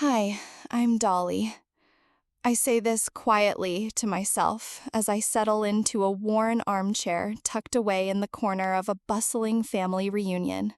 Hi, I'm Dolly. I say this quietly to myself as I settle into a worn armchair tucked away in the corner of a bustling family reunion.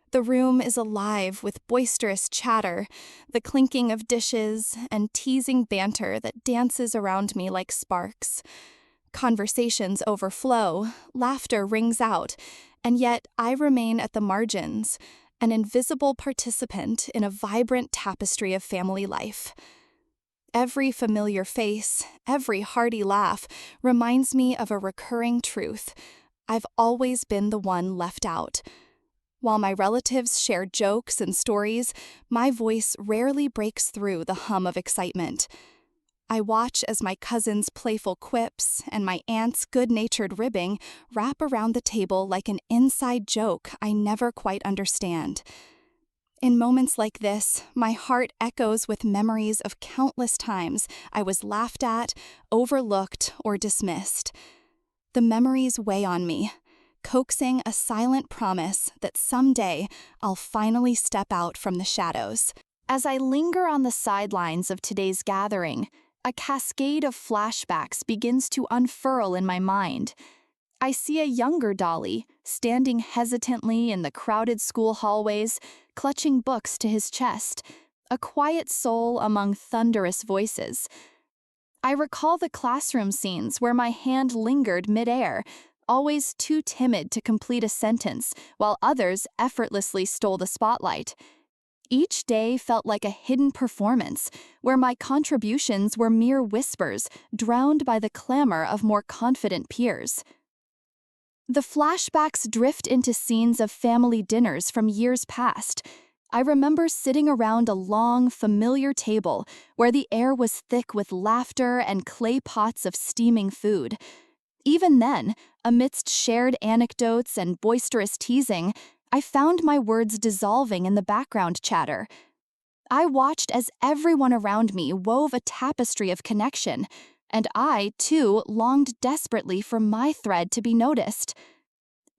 The room is alive with boisterous chatter, the clinking of dishes, and teasing banter that dances around me like sparks. Conversations overflow, laughter rings out, and yet I remain at the margins, an invisible participant in a vibrant tapestry of family life. Every familiar face, every hearty laugh reminds me of a recurring truth. I've always been the one left out. While my relatives share jokes and stories, my voice rarely breaks through the hum of excitement. I watch as my cousin's playful quips and my aunt's good-natured ribbing wrap around the table like an inside joke I never quite understand. In moments like this, my heart echoes with memories of countless times I was laughed at, overlooked, or dismissed. The memories weigh on me, coaxing a silent promise that someday I'll finally step out from the shadows. As I linger on the sidelines of today's gathering, a cascade of flashbacks begins to unfurl in my mind. I see a younger Dolly, standing hesitantly in the crowded school hallways, clutching books to his chest, a quiet soul among thunderous voices. I recall the classroom scenes where my hand lingered midair, always too timid to complete a sentence, while others effortlessly stole the spotlight. Each day felt like a hidden performance, where my contributions were mere whispers, drowned by the clamor of more confident peers. The flashbacks drift into scenes of family dinners from years past. I remember sitting around a long, familiar table where the air was thick with laughter and clay pots of steaming food. Even then, amidst shared anecdotes and boisterous teasing, I found my words dissolving in the background chatter. I watched as everyone around me wove a tapestry of connection, and I, too, longed desperately for my thread to be noticed.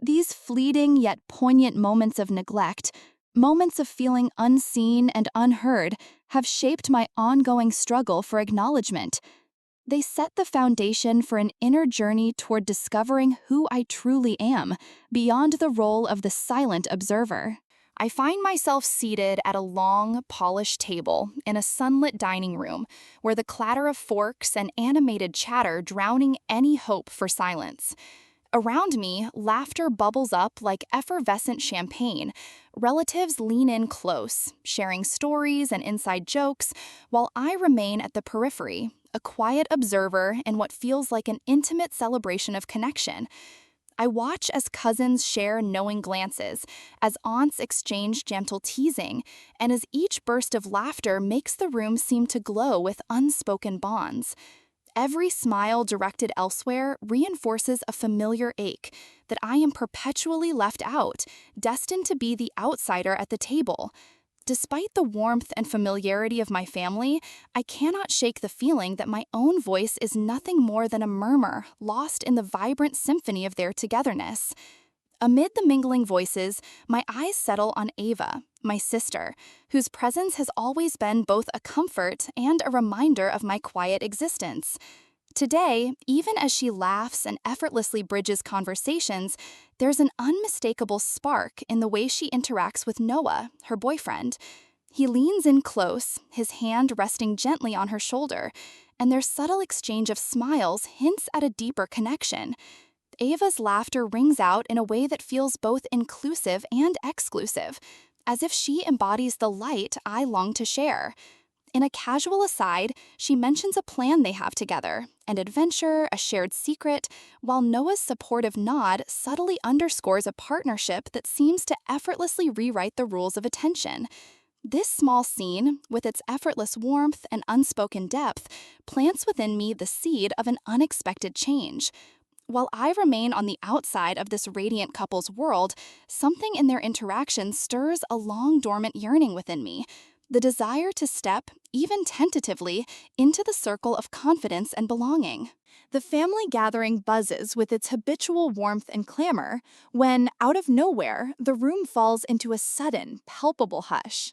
These fleeting yet poignant moments of neglect, moments of feeling unseen and unheard, have shaped my ongoing struggle for acknowledgement. They set the foundation for an inner journey toward discovering who I truly am, beyond the role of the silent observer. I find myself seated at a long, polished table in a sunlit dining room, where the clatter of forks and animated chatter drowning any hope for silence. Around me, laughter bubbles up like effervescent champagne. Relatives lean in close, sharing stories and inside jokes, while I remain at the periphery, a quiet observer in what feels like an intimate celebration of connection. I watch as cousins share knowing glances, as aunts exchange gentle teasing, and as each burst of laughter makes the room seem to glow with unspoken bonds. Every smile directed elsewhere reinforces a familiar ache that I am perpetually left out, destined to be the outsider at the table. Despite the warmth and familiarity of my family, I cannot shake the feeling that my own voice is nothing more than a murmur lost in the vibrant symphony of their togetherness. Amid the mingling voices, my eyes settle on Ava, my sister, whose presence has always been both a comfort and a reminder of my quiet existence. Today, even as she laughs and effortlessly bridges conversations, there's an unmistakable spark in the way she interacts with Noah, her boyfriend. He leans in close, his hand resting gently on her shoulder, and their subtle exchange of smiles hints at a deeper connection. Ava's laughter rings out in a way that feels both inclusive and exclusive, as if she embodies the light I long to share. In a casual aside, she mentions a plan they have together, an adventure, a shared secret, while Noah's supportive nod subtly underscores a partnership that seems to effortlessly rewrite the rules of attention. This small scene, with its effortless warmth and unspoken depth, plants within me the seed of an unexpected change. While I remain on the outside of this radiant couple's world, something in their interaction stirs a long-dormant yearning within me, the desire to step, even tentatively, into the circle of confidence and belonging. The family gathering buzzes with its habitual warmth and clamor when, out of nowhere, the room falls into a sudden, palpable hush.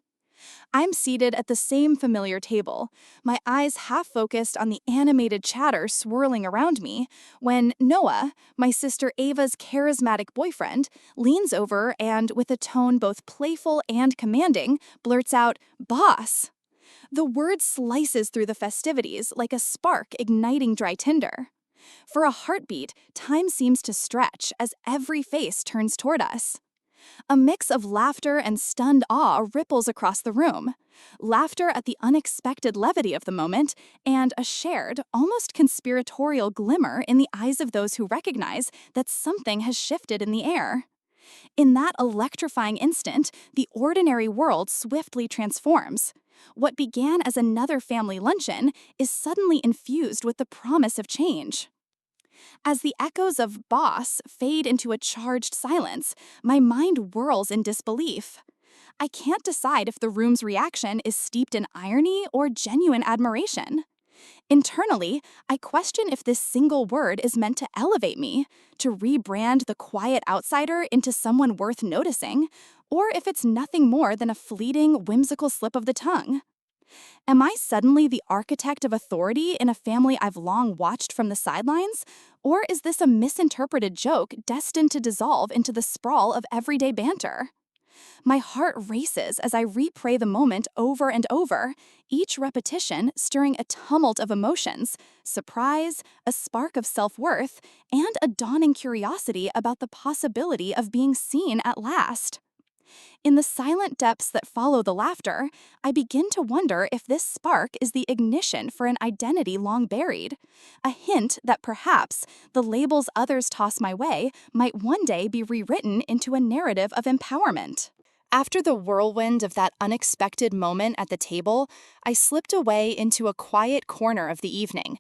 I'm seated at the same familiar table, my eyes half focused on the animated chatter swirling around me, when Noah, my sister Ava's charismatic boyfriend, leans over and, with a tone both playful and commanding, blurts out, "Boss." The word slices through the festivities like a spark igniting dry tinder. For a heartbeat, time seems to stretch as every face turns toward us. A mix of laughter and stunned awe ripples across the room. Laughter at the unexpected levity of the moment, and a shared, almost conspiratorial glimmer in the eyes of those who recognize that something has shifted in the air. In that electrifying instant, the ordinary world swiftly transforms. What began as another family luncheon is suddenly infused with the promise of change. As the echoes of "boss" fade into a charged silence, my mind whirls in disbelief. I can't decide if the room's reaction is steeped in irony or genuine admiration. Internally, I question if this single word is meant to elevate me, to rebrand the quiet outsider into someone worth noticing, or if it's nothing more than a fleeting, whimsical slip of the tongue. Am I suddenly the architect of authority in a family I've long watched from the sidelines? Or is this a misinterpreted joke destined to dissolve into the sprawl of everyday banter? My heart races as I replay the moment over and over, each repetition stirring a tumult of emotions: surprise, a spark of self-worth, and a dawning curiosity about the possibility of being seen at last. In the silent depths that follow the laughter, I begin to wonder if this spark is the ignition for an identity long buried, a hint that perhaps the labels others toss my way might one day be rewritten into a narrative of empowerment. After the whirlwind of that unexpected moment at the table, I slipped away into a quiet corner of the evening.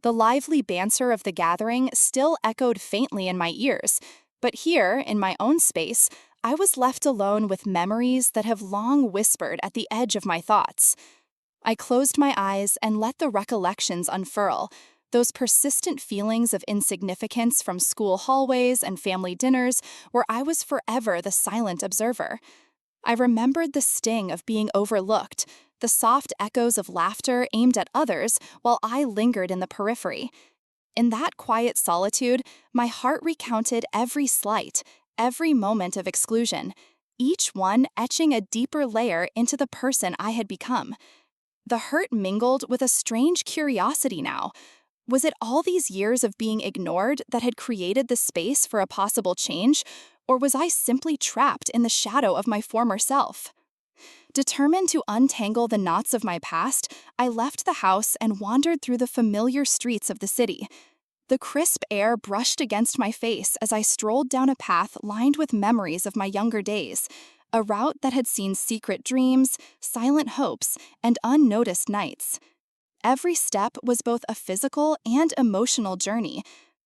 The lively banter of the gathering still echoed faintly in my ears, but here, in my own space, I was left alone with memories that have long whispered at the edge of my thoughts. I closed my eyes and let the recollections unfurl, those persistent feelings of insignificance from school hallways and family dinners where I was forever the silent observer. I remembered the sting of being overlooked, the soft echoes of laughter aimed at others while I lingered in the periphery. In that quiet solitude, my heart recounted every slight, every moment of exclusion, each one etching a deeper layer into the person I had become. The hurt mingled with a strange curiosity now. Was it all these years of being ignored that had created the space for a possible change, or was I simply trapped in the shadow of my former self? Determined to untangle the knots of my past, I left the house and wandered through the familiar streets of the city. The crisp air brushed against my face as I strolled down a path lined with memories of my younger days, a route that had seen secret dreams, silent hopes, and unnoticed nights. Every step was both a physical and emotional journey.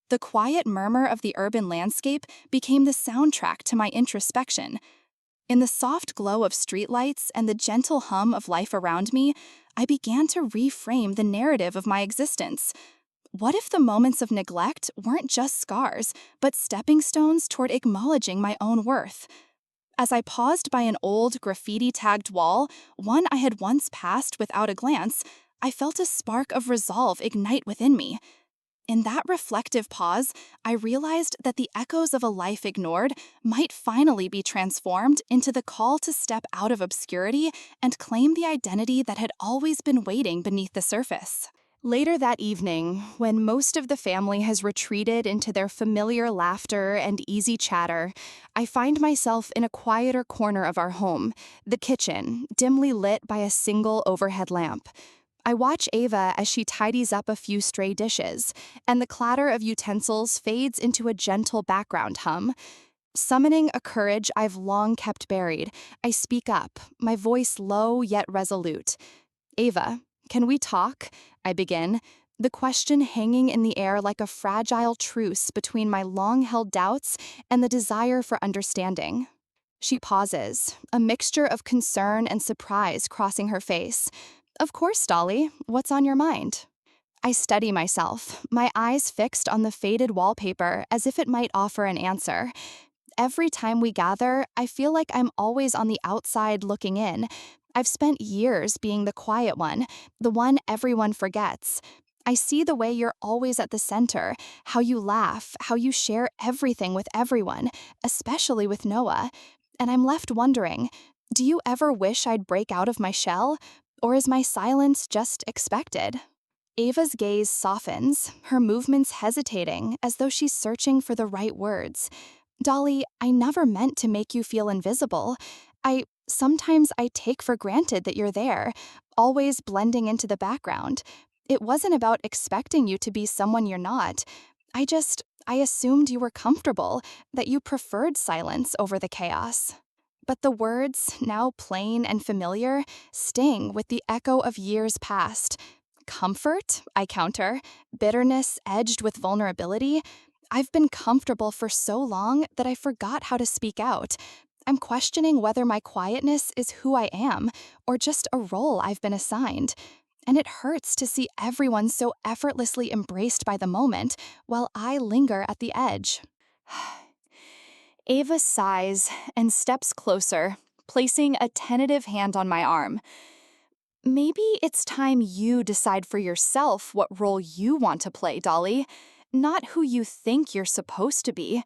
The quiet murmur of the urban landscape became the soundtrack to my introspection. In the soft glow of streetlights and the gentle hum of life around me, I began to reframe the narrative of my existence. What if the moments of neglect weren't just scars, but stepping stones toward acknowledging my own worth? As I paused by an old graffiti-tagged wall, one I had once passed without a glance, I felt a spark of resolve ignite within me. In that reflective pause, I realized that the echoes of a life ignored might finally be transformed into the call to step out of obscurity and claim the identity that had always been waiting beneath the surface. Later that evening, when most of the family has retreated into their familiar laughter and easy chatter, I find myself in a quieter corner of our home, the kitchen, dimly lit by a single overhead lamp. I watch Ava as she tidies up a few stray dishes, and the clatter of utensils fades into a gentle background hum. Summoning a courage I've long kept buried, I speak up, my voice low yet resolute. "Ava, can we talk?" I begin, the question hanging in the air like a fragile truce between my long-held doubts and the desire for understanding. She pauses, a mixture of concern and surprise crossing her face. "Of course, Dolly. What's on your mind?" I steady myself, my eyes fixed on the faded wallpaper as if it might offer an answer. Every time we gather, I feel like I'm always on the outside looking in, I've spent years being the quiet one, the one everyone forgets. I see the way you're always at the center, how you laugh, how you share everything with everyone, especially with Noah. And I'm left wondering, do you ever wish I'd break out of my shell? Or is my silence just expected? Ava's gaze softens, her movements hesitating, as though she's searching for the right words. Dolly, I never meant to make you feel invisible. Sometimes I take for granted that you're there, always blending into the background. It wasn't about expecting you to be someone you're not. I assumed you were comfortable, that you preferred silence over the chaos. But the words, now plain and familiar, sting with the echo of years past. Comfort, I counter, bitterness edged with vulnerability. I've been comfortable for so long that I forgot how to speak out. I'm questioning whether my quietness is who I am, or just a role I've been assigned. And it hurts to see everyone so effortlessly embraced by the moment, while I linger at the edge. Ava sighs and steps closer, placing a tentative hand on my arm. Maybe it's time you decide for yourself what role you want to play, Dolly, not who you think you're supposed to be.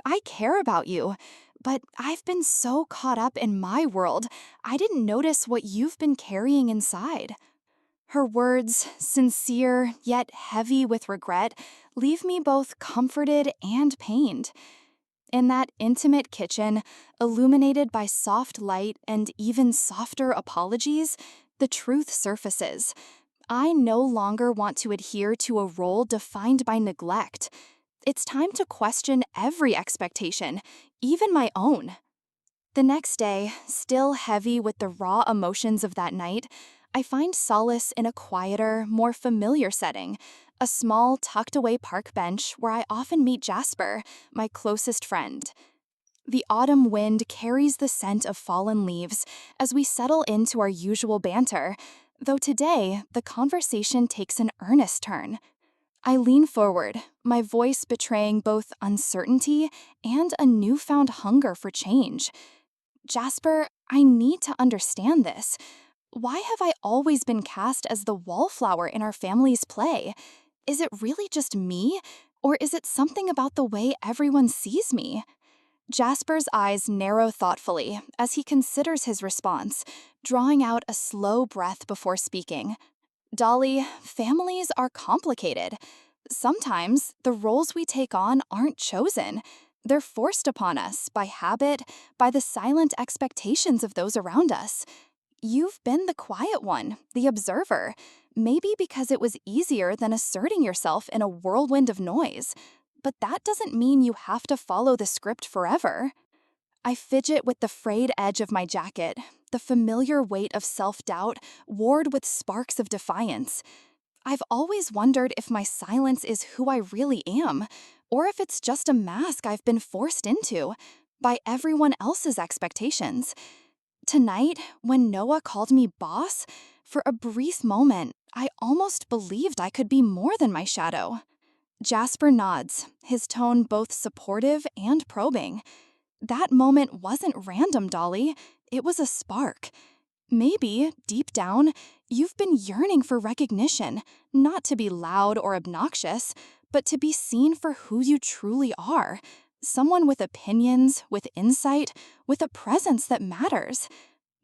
I care about you, but I've been so caught up in my world, I didn't notice what you've been carrying inside. Her words, sincere yet heavy with regret, leave me both comforted and pained. In that intimate kitchen, illuminated by soft light and even softer apologies, the truth surfaces. I no longer want to adhere to a role defined by neglect. It's time to question every expectation, even my own. The next day, still heavy with the raw emotions of that night, I find solace in a quieter, more familiar setting, a small, tucked-away park bench where I often meet Jasper, my closest friend. The autumn wind carries the scent of fallen leaves as we settle into our usual banter, though today the conversation takes an earnest turn. I lean forward, my voice betraying both uncertainty and a newfound hunger for change. Jasper, I need to understand this. Why have I always been cast as the wallflower in our family's play? Is it really just me, or is it something about the way everyone sees me? Jasper's eyes narrow thoughtfully as he considers his response, drawing out a slow breath before speaking. Dolly, families are complicated. Sometimes the roles we take on aren't chosen. They're forced upon us by habit, by the silent expectations of those around us. You've been the quiet one, the observer, maybe because it was easier than asserting yourself in a whirlwind of noise. But that doesn't mean you have to follow the script forever. I fidget with the frayed edge of my jacket, the familiar weight of self-doubt warred with sparks of defiance. I've always wondered if my silence is who I really am, or if it's just a mask I've been forced into by everyone else's expectations. Tonight, when Noah called me boss, for a brief moment, I almost believed I could be more than my shadow. Jasper nods, his tone both supportive and probing. That moment wasn't random, Dolly. It was a spark. Maybe, deep down, you've been yearning for recognition, not to be loud or obnoxious, but to be seen for who you truly are. Someone with opinions, with insight, with a presence that matters.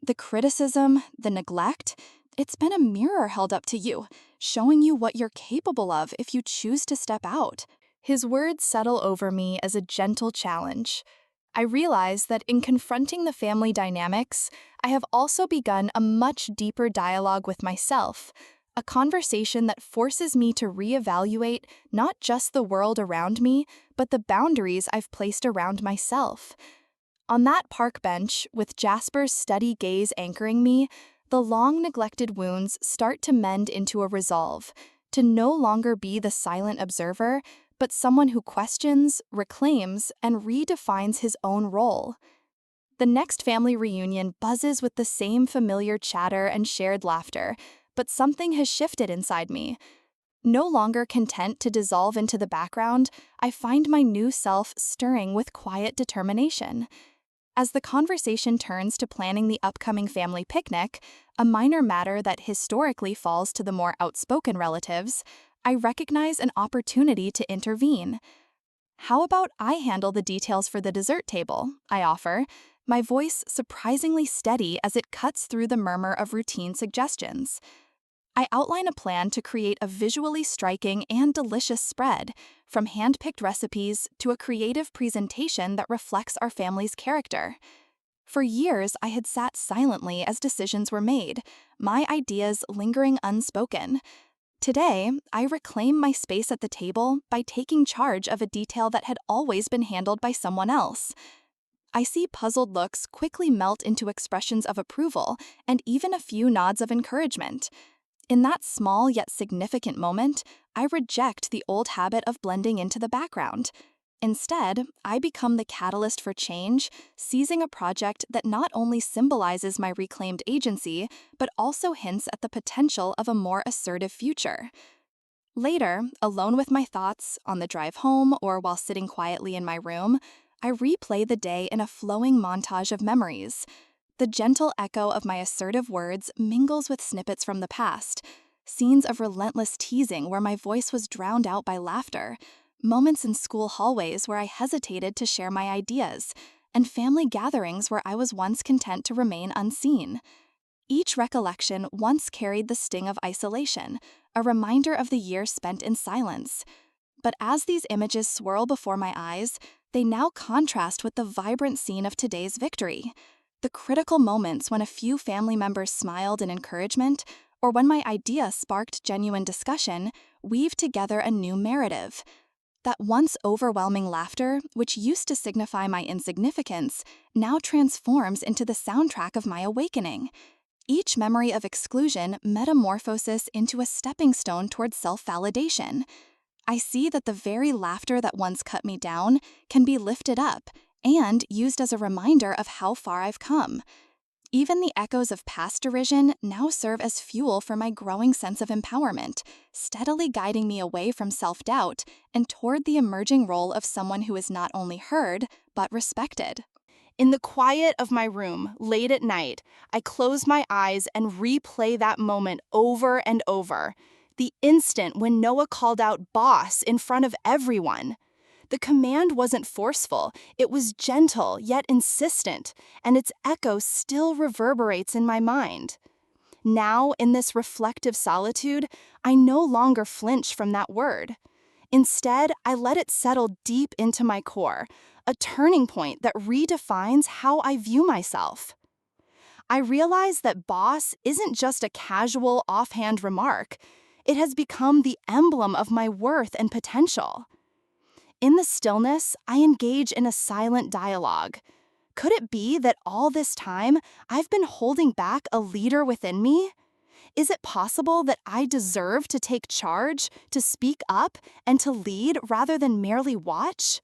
The criticism, the neglect, it's been a mirror held up to you, showing you what you're capable of if you choose to step out. His words settle over me as a gentle challenge. I realize that in confronting the family dynamics, I have also begun a much deeper dialogue with myself, a conversation that forces me to reevaluate not just the world around me, but the boundaries I've placed around myself. On that park bench, with Jasper's steady gaze anchoring me, the long-neglected wounds start to mend into a resolve, to no longer be the silent observer, but someone who questions, reclaims, and redefines his own role. The next family reunion buzzes with the same familiar chatter and shared laughter, but something has shifted inside me. No longer content to dissolve into the background, I find my new self stirring with quiet determination. As the conversation turns to planning the upcoming family picnic, a minor matter that historically falls to the more outspoken relatives, I recognize an opportunity to intervene. "How about I handle the details for the dessert table?" I offer, my voice surprisingly steady as it cuts through the murmur of routine suggestions. I outline a plan to create a visually striking and delicious spread, from hand-picked recipes to a creative presentation that reflects our family's character. For years, I had sat silently as decisions were made, my ideas lingering unspoken. Today, I reclaim my space at the table by taking charge of a detail that had always been handled by someone else. I see puzzled looks quickly melt into expressions of approval and even a few nods of encouragement. In that small yet significant moment, I reject the old habit of blending into the background. Instead, I become the catalyst for change, seizing a project that not only symbolizes my reclaimed agency, but also hints at the potential of a more assertive future. Later, alone with my thoughts, on the drive home, or while sitting quietly in my room, I replay the day in a flowing montage of memories. The gentle echo of my assertive words mingles with snippets from the past, scenes of relentless teasing where my voice was drowned out by laughter, moments in school hallways where I hesitated to share my ideas, and family gatherings where I was once content to remain unseen. Each recollection once carried the sting of isolation, a reminder of the year spent in silence. But as these images swirl before my eyes, they now contrast with the vibrant scene of today's victory. The critical moments when a few family members smiled in encouragement, or when my idea sparked genuine discussion, weave together a new narrative. That once overwhelming laughter, which used to signify my insignificance, now transforms into the soundtrack of my awakening. Each memory of exclusion metamorphoses into a stepping stone towards self-validation. I see that the very laughter that once cut me down can be lifted up and used as a reminder of how far I've come. Even the echoes of past derision now serve as fuel for my growing sense of empowerment, steadily guiding me away from self-doubt and toward the emerging role of someone who is not only heard, but respected. In the quiet of my room, late at night, I close my eyes and replay that moment over and over. The instant when Noah called out "boss" in front of everyone. The command wasn't forceful, it was gentle yet insistent, and its echo still reverberates in my mind. Now, in this reflective solitude, I no longer flinch from that word. Instead, I let it settle deep into my core, a turning point that redefines how I view myself. I realize that boss isn't just a casual, offhand remark. It has become the emblem of my worth and potential. In the stillness, I engage in a silent dialogue. Could it be that all this time I've been holding back a leader within me? Is it possible that I deserve to take charge, to speak up, and to lead rather than merely watch?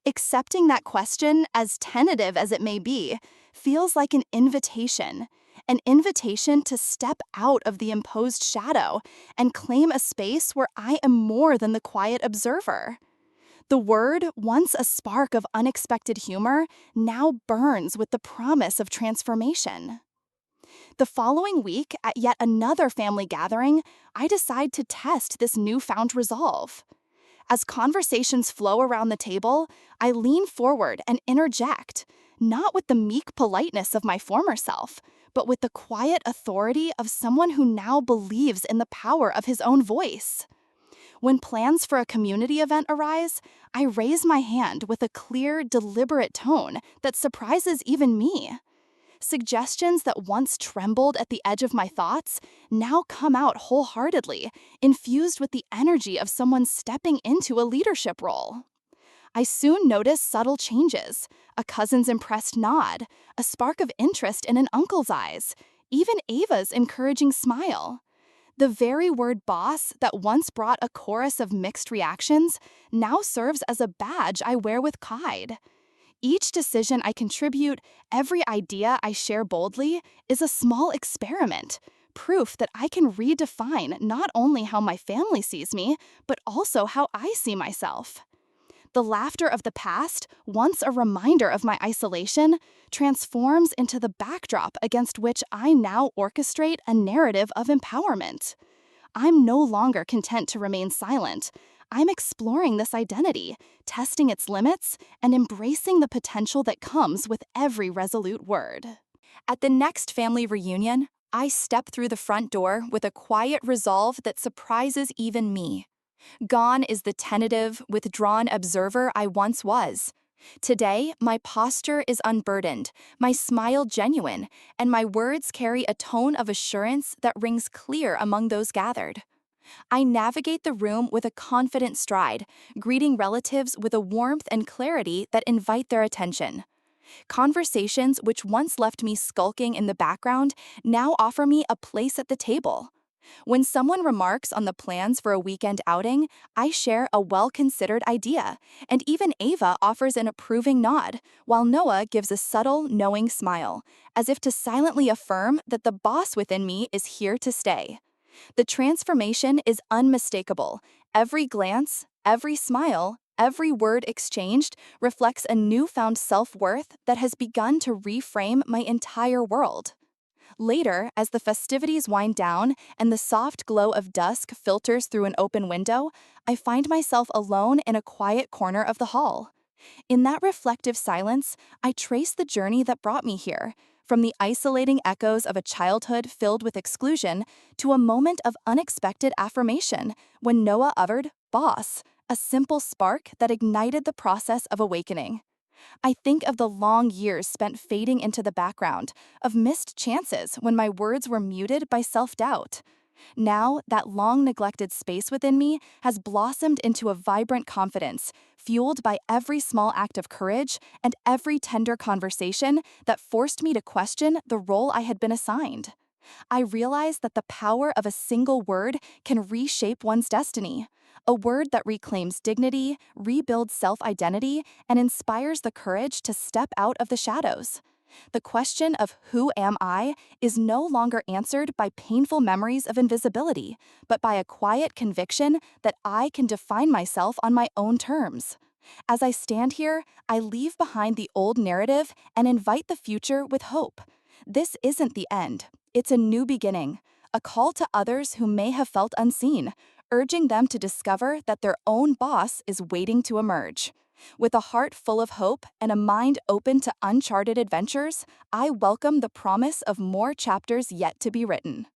Accepting that question, as tentative as it may be, feels like an invitation to step out of the imposed shadow and claim a space where I am more than the quiet observer. The word, once a spark of unexpected humor, now burns with the promise of transformation. The following week, at yet another family gathering, I decide to test this newfound resolve. As conversations flow around the table, I lean forward and interject, not with the meek politeness of my former self, but with the quiet authority of someone who now believes in the power of his own voice. When plans for a community event arise, I raise my hand with a clear, deliberate tone that surprises even me. Suggestions that once trembled at the edge of my thoughts now come out wholeheartedly, infused with the energy of someone stepping into a leadership role. I soon notice subtle changes, a cousin's impressed nod, a spark of interest in an uncle's eyes, even Ava's encouraging smile. The very word boss that once brought a chorus of mixed reactions now serves as a badge I wear with pride. Each decision I contribute, every idea I share boldly, is a small experiment, proof that I can redefine not only how my family sees me, but also how I see myself. The laughter of the past, once a reminder of my isolation, transforms into the backdrop against which I now orchestrate a narrative of empowerment. I'm no longer content to remain silent. I'm exploring this identity, testing its limits, and embracing the potential that comes with every resolute word. At the next family reunion, I step through the front door with a quiet resolve that surprises even me. Gone is the tentative, withdrawn observer I once was. Today, my posture is unburdened, my smile genuine, and my words carry a tone of assurance that rings clear among those gathered. I navigate the room with a confident stride, greeting relatives with a warmth and clarity that invite their attention. Conversations which once left me skulking in the background now offer me a place at the table. When someone remarks on the plans for a weekend outing, I share a well-considered idea, and even Ava offers an approving nod, while Noah gives a subtle, knowing smile, as if to silently affirm that the boss within me is here to stay. The transformation is unmistakable. Every glance, every smile, every word exchanged reflects a newfound self-worth that has begun to reframe my entire world. Later, as the festivities wind down and the soft glow of dusk filters through an open window, I find myself alone in a quiet corner of the hall. In that reflective silence, I trace the journey that brought me here, from the isolating echoes of a childhood filled with exclusion to a moment of unexpected affirmation when Noah uttered, "Boss," a simple spark that ignited the process of awakening. I think of the long years spent fading into the background, of missed chances when my words were muted by self-doubt. Now, that long-neglected space within me has blossomed into a vibrant confidence, fueled by every small act of courage and every tender conversation that forced me to question the role I had been assigned. I realize that the power of a single word can reshape one's destiny. A word that reclaims dignity, rebuilds self-identity, and inspires the courage to step out of the shadows. The question of who am I is no longer answered by painful memories of invisibility, but by a quiet conviction that I can define myself on my own terms. As I stand here, I leave behind the old narrative and invite the future with hope. This isn't the end. It's a new beginning, a call to others who may have felt unseen, urging them to discover that their own boss is waiting to emerge. With a heart full of hope and a mind open to uncharted adventures, I welcome the promise of more chapters yet to be written.